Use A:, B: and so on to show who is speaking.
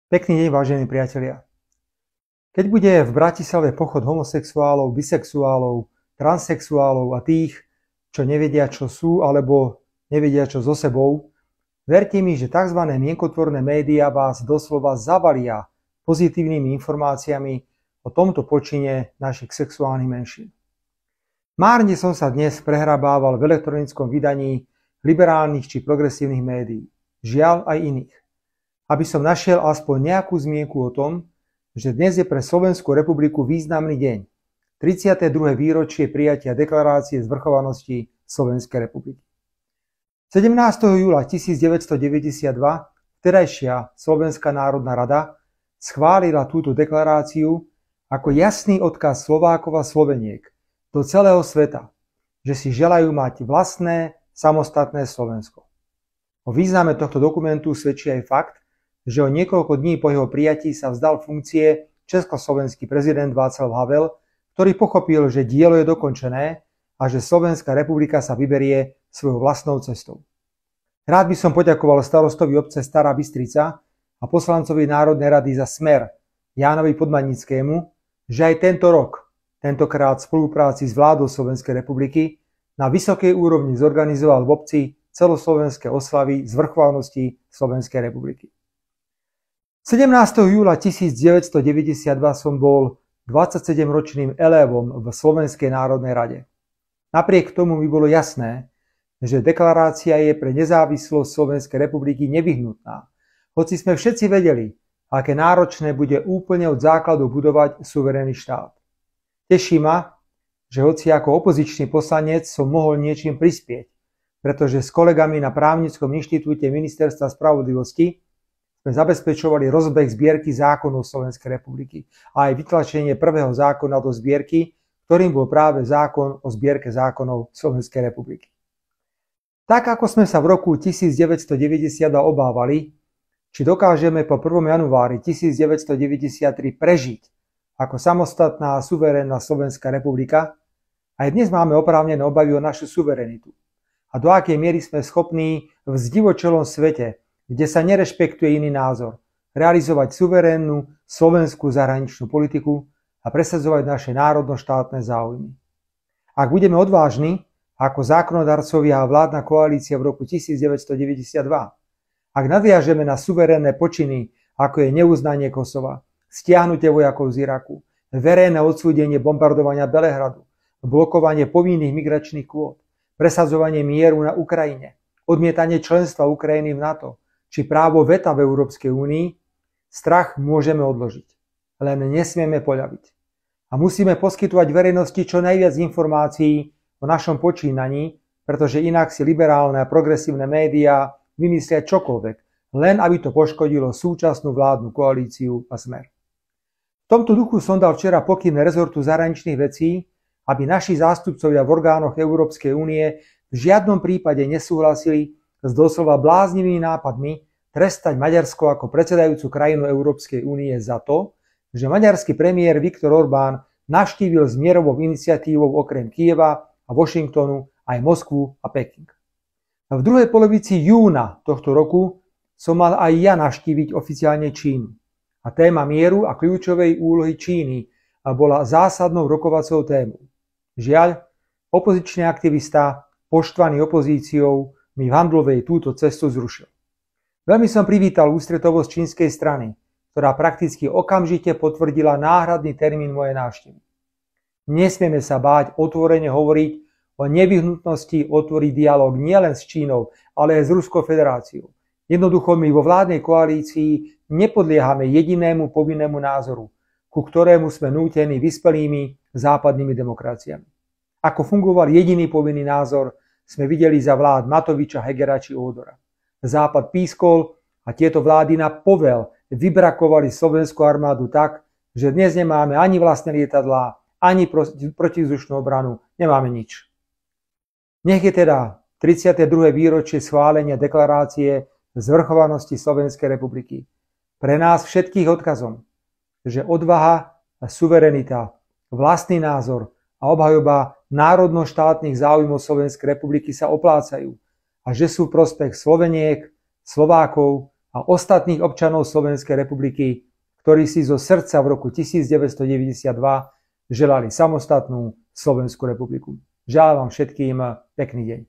A: Pekný deň, vážení priatelia. Keď bude v Bratislave pochod homosexuálov, bisexuálov, transsexuálov a tých, čo nevedia, čo sú, alebo nevedia, čo so sebou, verte mi, že tzv. Mienkotvorné médiá vás doslova zavalia pozitívnymi informáciami o tomto počine našich sexuálnych menšín. Márne som sa dnes prehrabával v elektronickom vydaní liberálnych či progresívnych médií. Žiaľ aj iných. Aby som našiel aspoň nejakú zmienku o tom, že dnes je pre Slovenskú republiku významný deň. 32. výročie prijatia deklarácie zvrchovanosti Slovenskej republiky. 17. júla 1992 vtedajšia Slovenská národná rada schválila túto deklaráciu ako jasný odkaz Slovákov a Sloveniek do celého sveta, že si želajú mať vlastné, samostatné Slovensko. O význame tohto dokumentu svedčí aj fakt, že o niekoľko dní po jeho prijatí sa vzdal funkcie československý prezident Václav Havel, ktorý pochopil, že dielo je dokončené a že Slovenská republika sa vyberie svojou vlastnou cestou. Rád by som poďakoval starostovi obce Stará Bystrica a poslancovi Národnej rady za Smer Jánovi Podmanickému, že aj tento rok, tentokrát v spolupráci s vládou Slovenskej republiky, na vysokej úrovni zorganizoval v obci celoslovenské oslavy zvrchovanosti Slovenskej republiky. 17. júla 1992 som bol 27-ročným elévom v Slovenskej národnej rade. Napriek tomu mi bolo jasné, že deklarácia je pre nezávislosť Slovenskej republiky nevyhnutná, hoci sme všetci vedeli, aké náročné bude úplne od základu budovať suverénny štát. Teší ma, že hoci ako opozičný poslanec som mohol niečím prispieť, pretože s kolegami na Právnickom inštitúte Ministerstva spravodlivosti sme zabezpečovali rozbeh zbierky zákonov Slovenskej republiky a aj vytlačenie prvého zákona do zbierky, ktorým bol práve zákon o zbierke zákonov Slovenskej republiky. Tak ako sme sa v roku 1992 obávali, či dokážeme po 1. januári 1993 prežiť ako samostatná a suverénna Slovenská republika, aj dnes máme oprávnené obavy o našu suverenitu a do akej miery sme schopní v zdivočelom svete, kde sa nerešpektuje iný názor, realizovať suverénnu slovenskú zahraničnú politiku a presadzovať naše národno-štátne záujmy. Ak budeme odvážni, ako zákonodarcovia a vládna koalícia v roku 1992, ak nadviažeme na suverénne počiny, ako je neuznanie Kosova, stiahnutie vojakov z Iraku, verejné odsúdenie bombardovania Belehradu, blokovanie povinných migračných kvót, presadzovanie mieru na Ukrajine, odmietanie členstva Ukrajiny v NATO, či právo veta v Európskej únii, strach môžeme odložiť. Len nesmieme poľaviť. A musíme poskytovať verejnosti čo najviac informácií o našom počínaní, pretože inak si liberálne a progresívne médiá vymyslia čokoľvek, len aby to poškodilo súčasnú vládnu koalíciu a Smer. V tomto duchu som dal včera pokyn rezortu zahraničných vecí, aby naši zástupcovia v orgánoch Európskej únie v žiadnom prípade nesúhlasili s doslova bláznivými nápadmi trestať Maďarsko ako predsedajúcu krajinu Európskej únie za to, že maďarský premiér Viktor Orbán navštívil s mierovou iniciatívou okrem Kyjeva a Washingtonu aj Moskvu a Peking. V druhej polovici júna tohto roku som mal aj ja navštíviť oficiálne Čínu. A téma mieru a kľúčovej úlohy Číny bola zásadnou rokovacou témou. Žiaľ, opozičný aktivista, poštvaný opozíciou, mi v Handlovej túto cestu zrušil. Veľmi som privítal ústretovosť čínskej strany, ktorá prakticky okamžite potvrdila náhradný termín mojej návštevy. Nesmieme sa báť otvorene hovoriť o nevyhnutnosti otvoriť dialóg nielen s Čínou, ale aj s Ruskou federáciou. Jednoducho my vo vládnej koalícii nepodliehame jedinému povinnému názoru, ku ktorému sme nútení vyspelými západnými demokraciami. Ako fungoval jediný povinný názor, sme videli za vlád Matoviča, Hegera či Ódora. Západ pískol a tieto vlády na povel vybrakovali slovenskú armádu tak, že dnes nemáme ani vlastné lietadlá, ani protivzdušnú obranu, nemáme nič. Nech je teda 32. výročie schválenia deklarácie zvrchovanosti Slovenskej republiky pre nás všetkých odkazom, že odvaha a suverenita, vlastný názor a obhajoba národno-štátnych záujmov Slovenskej republiky sa oplácajú a že sú v prospech Sloveniek, Slovákov a ostatných občanov Slovenskej republiky, ktorí si zo srdca v roku 1992 želali samostatnú Slovenskú republiku. Želám vám všetkým pekný deň.